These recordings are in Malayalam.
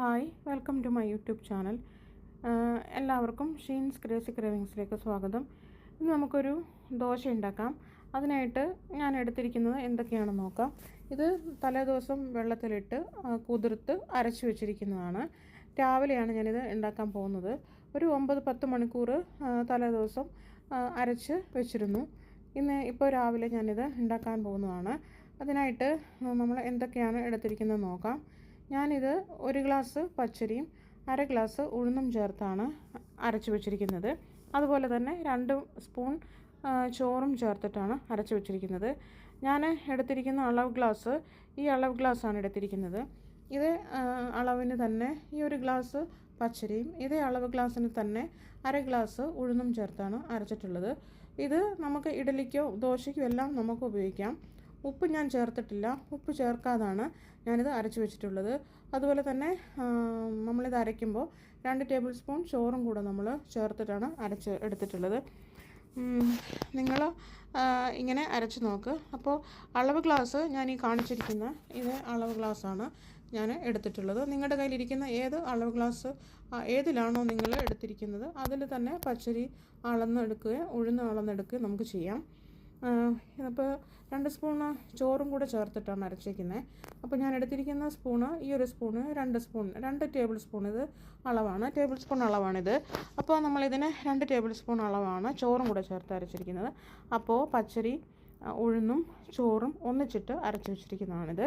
Hi, welcome to my YouTube channel. എല്ലാവർക്കും ഷീൻസ് ക്രേസി ക്രേവിങ്സിലേക്ക് സ്വാഗതം. ഇന്ന് നമുക്കൊരു ദോശ ഉണ്ടാക്കാം. അതിനായിട്ട് ഞാൻ എടുത്തിരിക്കുന്നത് എന്തൊക്കെയാണെന്ന് നോക്കാം. ഇത് തലേദിവസം വെള്ളത്തിലിട്ട് കുതിർത്ത് അരച്ച് വെച്ചിരിക്കുന്നതാണ്. രാവിലെയാണ് ഞാനിത് ഉണ്ടാക്കാൻ പോകുന്നത്. ഒരു 9-10 മണിക്കൂർ തലേദിവസം അരച്ച് വെച്ചിരുന്നു. ഇപ്പോൾ രാവിലെ ഞാനിത് ഉണ്ടാക്കാൻ പോകുന്നതാണ്. അതിനായിട്ട് നമ്മൾ എന്തൊക്കെയാണ് എടുത്തിരിക്കുന്നത് നോക്കാം. ഞാനിത് 1 ഗ്ലാസ് പച്ചരിയും 1/2 ഗ്ലാസ് ഉഴുന്നും ചേർത്താണ് അരച്ച് വെച്ചിരിക്കുന്നത്. അതുപോലെ തന്നെ 2 സ്പൂൺ ചോറും ചേർത്തിട്ടാണ് അരച്ച് വെച്ചിരിക്കുന്നത്. ഞാൻ എടുത്തിരിക്കുന്ന ഈ അളവ് ഗ്ലാസ്സാണ് എടുത്തിരിക്കുന്നത്. ഇത് അളവിന് തന്നെ ഈ 1 ഗ്ലാസ് പച്ചരിയും ഇതേ അളവ് ഗ്ലാസ്സിന് തന്നെ 1/2 ഗ്ലാസ് ഉഴുന്നും ചേർത്താണ് അരച്ചിട്ടുള്ളത്. ഇത് നമുക്ക് ഇഡലിക്കോ ദോശയ്ക്കോ എല്ലാം നമുക്ക് ഉപയോഗിക്കാം. ഉപ്പ് ഞാൻ ചേർത്തിട്ടില്ല. ഉപ്പ് ചേർക്കാതാണ് ഞാനിത് അരച്ച് വെച്ചിട്ടുള്ളത്. അതുപോലെ തന്നെ നമ്മളിത് അരയ്ക്കുമ്പോൾ 2 ടേബിൾ സ്പൂൺ ചോറും കൂടെ നമ്മൾ ചേർത്തിട്ടാണ് അരച്ച് എടുത്തിട്ടുള്ളത്. നിങ്ങൾ ഇങ്ങനെ അരച്ച് നോക്ക്. അപ്പോൾ അളവ് ഗ്ലാസ് ഞാൻ ഈ കാണിച്ചിരിക്കുന്ന ഇത് അളവ് ഗ്ലാസ്സാണ് ഞാൻ എടുത്തിട്ടുള്ളത്. നിങ്ങളുടെ കയ്യിലിരിക്കുന്ന ഏത് അളവ് ഗ്ലാസ് ഏതിലാണോ നിങ്ങൾ എടുത്തിരിക്കുന്നത് അതിൽ തന്നെ പച്ചരി അളന്നെടുക്കുകയോ ഉഴുന്ന് അളന്നെടുക്കുകയോ നമുക്ക് ചെയ്യാം. അപ്പോൾ 2 സ്പൂണ് ചോറും കൂടെ ചേർത്തിട്ടാണ് അരച്ചേക്കുന്നത്. അപ്പോൾ ഞാൻ എടുത്തിരിക്കുന്ന സ്പൂണ് ഈ 1 സ്പൂണ് 2 ടേബിൾ സ്പൂൺ ഇത് അളവാണ്, ടേബിൾ സ്പൂൺ അളവാണിത്. അപ്പോൾ നമ്മളിതിന് 2 ടേബിൾ സ്പൂൺ അളവാണ് ചോറും കൂടെ ചേർത്ത് അരച്ചിരിക്കുന്നത്. അപ്പോൾ പച്ചരി ഉഴുന്നും ചോറും ഒന്നിച്ചിട്ട് അരച്ച് വെച്ചിരിക്കുന്നതാണിത്.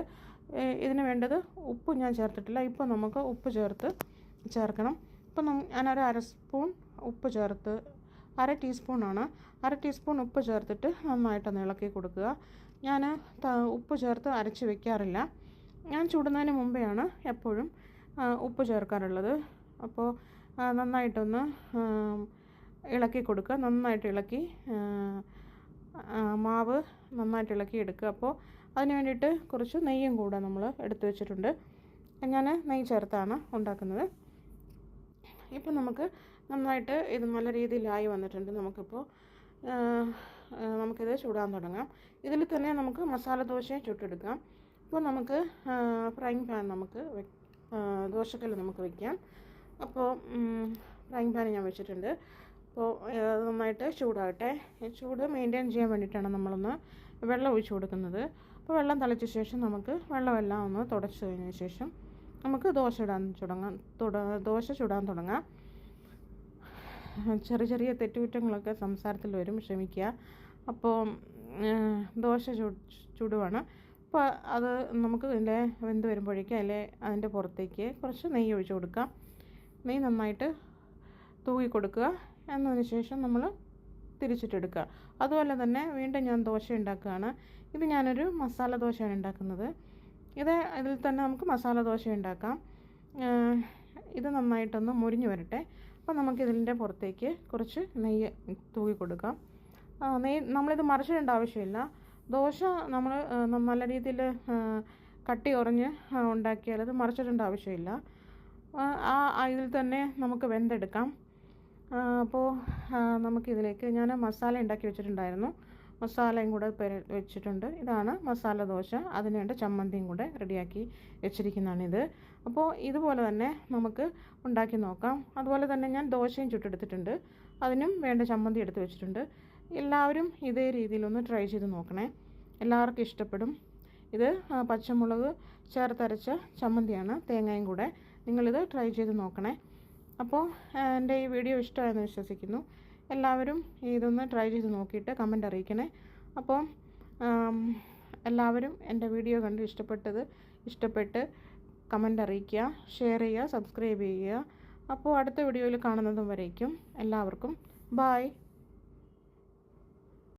ഇതിന് വേണ്ടത് ഉപ്പ് ഞാൻ ചേർത്തിട്ടില്ല. ഇപ്പോൾ നമുക്ക് ഉപ്പ് ചേർക്കണം. ഇപ്പം ഞാനൊരു 1/2 സ്പൂൺ ഉപ്പ് ചേർത്ത് 1/2 ടീസ്പൂണാണ് 1/2 ടീസ്പൂൺ ഉപ്പ് ചേർത്തിട്ട് നന്നായിട്ടൊന്ന് ഇളക്കി കൊടുക്കുക. ഞാൻ ഉപ്പ് ചേർത്ത് അരച്ച് വെക്കാറില്ല. ഞാൻ ചുടുന്നതിന് മുമ്പെയാണ് എപ്പോഴും ഉപ്പ് ചേർക്കാറുള്ളത്. അപ്പോൾ നന്നായിട്ടൊന്ന് ഇളക്കി കൊടുക്കുക. നന്നായിട്ട് ഇളക്കി മാവ് നന്നായിട്ട് ഇളക്കി എടുക്കുക. അപ്പോൾ അതിന് വേണ്ടിയിട്ട് കുറച്ച് നെയ്യും കൂടെ നമ്മൾ എടുത്ത് വെച്ചിട്ടുണ്ട്. ഞാൻ നെയ്യ് ചേർത്താണ് ഉണ്ടാക്കുന്നത്. ഇപ്പം നമുക്ക് നന്നായിട്ട് ഇത് നല്ല രീതിയിലായി വന്നിട്ടുണ്ട്. നമുക്കിത് ചൂടാൻ തുടങ്ങാം. ഇതിൽ തന്നെ നമുക്ക് മസാല ദോശയും ചുട്ടെടുക്കാം. അപ്പോൾ നമുക്ക് ഫ്രൈങ് പാൻ ദോശക്കല്ല് നമുക്ക് വയ്ക്കാം. അപ്പോൾ ഫ്രൈങ് പാൻ ഞാൻ വെച്ചിട്ടുണ്ട്. അപ്പോൾ നന്നായിട്ട് ചൂടാകട്ടെ. ചൂട് മെയിൻറ്റെയിൻ ചെയ്യാൻ വേണ്ടിയിട്ടാണ് നമ്മളൊന്ന് വെള്ളം ഒഴിച്ച് കൊടുക്കുന്നത്. അപ്പോൾ വെള്ളം തിളച്ച ശേഷം നമുക്ക് വെള്ളമെല്ലാം ഒന്ന് തുടച്ച് കഴിഞ്ഞ ശേഷം നമുക്ക് ദോശ ചുടാൻ തുടങ്ങാം. ചെറിയ തെറ്റുകുറ്റങ്ങളൊക്കെ സംസാരത്തിൽ വരും, ക്ഷമിക്കുക. അപ്പോൾ ദോശ ചുടുവാണ്. അപ്പോൾ അത് നമുക്ക് ഇതിൻ്റെ വെന്ത് വരുമ്പോഴേക്കും അതിൻ്റെ പുറത്തേക്ക് കുറച്ച് നെയ്യ് ഒഴിച്ച് കൊടുക്കാം. നെയ്യ് നന്നായിട്ട് തൂക്കി കൊടുക്കുക. എന്നതിന് ശേഷം നമ്മൾ തിരിച്ചിട്ടെടുക്കുക. അതുപോലെ തന്നെ വീണ്ടും ഞാൻ ദോശ ഉണ്ടാക്കുകയാണ്. ഇത് ഞാനൊരു മസാല ദോശയാണ് ഉണ്ടാക്കുന്നത്. ഇതിൽ തന്നെ നമുക്ക് മസാല ദോശ ഉണ്ടാക്കാം. ഇത് നന്നായിട്ടൊന്ന് മുരിഞ്ഞ് വരട്ടെ. അപ്പോൾ നമുക്കിതിൻ്റെ പുറത്തേക്ക് കുറച്ച് നെയ്യ് തൂക്കി കൊടുക്കാം. നമ്മളിത് മറിച്ചിടേണ്ട ആവശ്യമില്ല. ദോശ നമ്മൾ നല്ല രീതിയിൽ കട്ടി കുറഞ്ഞ് ഉണ്ടാക്കിയാൽ അത് മറിച്ചിടേണ്ട ആവശ്യമില്ല. ഇതിൽ തന്നെ നമുക്ക് വെന്തെടുക്കാം. അപ്പോൾ നമുക്കിതിലേക്ക് ഞാൻ മസാല ഉണ്ടാക്കി വെച്ചിട്ടുണ്ടായിരുന്നു. മസാലയും കൂടെ വെച്ചിട്ടുണ്ട്. ഇതാണ് മസാല ദോശ. അതിന് വേണ്ട ചമ്മന്തിയും കൂടെ റെഡിയാക്കി വെച്ചിരിക്കുന്നതാണിത്. അപ്പോൾ ഇതുപോലെ തന്നെ നമുക്ക് ഉണ്ടാക്കി നോക്കാം. അതുപോലെ തന്നെ ഞാൻ ദോശയും ചുട്ടെടുത്തിട്ടുണ്ട്. അതിനും വേണ്ട ചമ്മന്തി എടുത്ത് വെച്ചിട്ടുണ്ട്. എല്ലാവരും ഇതേ രീതിയിലൊന്ന് ട്രൈ ചെയ്ത് നോക്കണേ. എല്ലാവർക്കും ഇഷ്ടപ്പെടും. ഇത് പച്ചമുളക് ചേർത്തരച്ച ചമ്മന്തിയാണ്, തേങ്ങയും കൂടെ. നിങ്ങളിത് ട്രൈ ചെയ്ത് നോക്കണേ. അപ്പോൾ എൻ്റെ ഈ വീഡിയോ ഇഷ്ടമായെന്ന് വിശ്വസിക്കുന്നു. എല്ലാവരും ഇതൊന്ന് ട്രൈ ചെയ്ത് നോക്കിയിട്ട് കമൻ്റ് അറിയിക്കണേ. അപ്പോൾ എല്ലാവരും എൻ്റെ വീഡിയോ കണ്ട് ഇഷ്ടപ്പെട്ട് കമൻ്റ് അറിയിക്കുക, ഷെയർ ചെയ്യുക, സബ്സ്ക്രൈബ് ചെയ്യുക. അപ്പോൾ അടുത്ത വീഡിയോയിൽ കാണുന്നതും വരേക്കും എല്ലാവർക്കും ബായ്.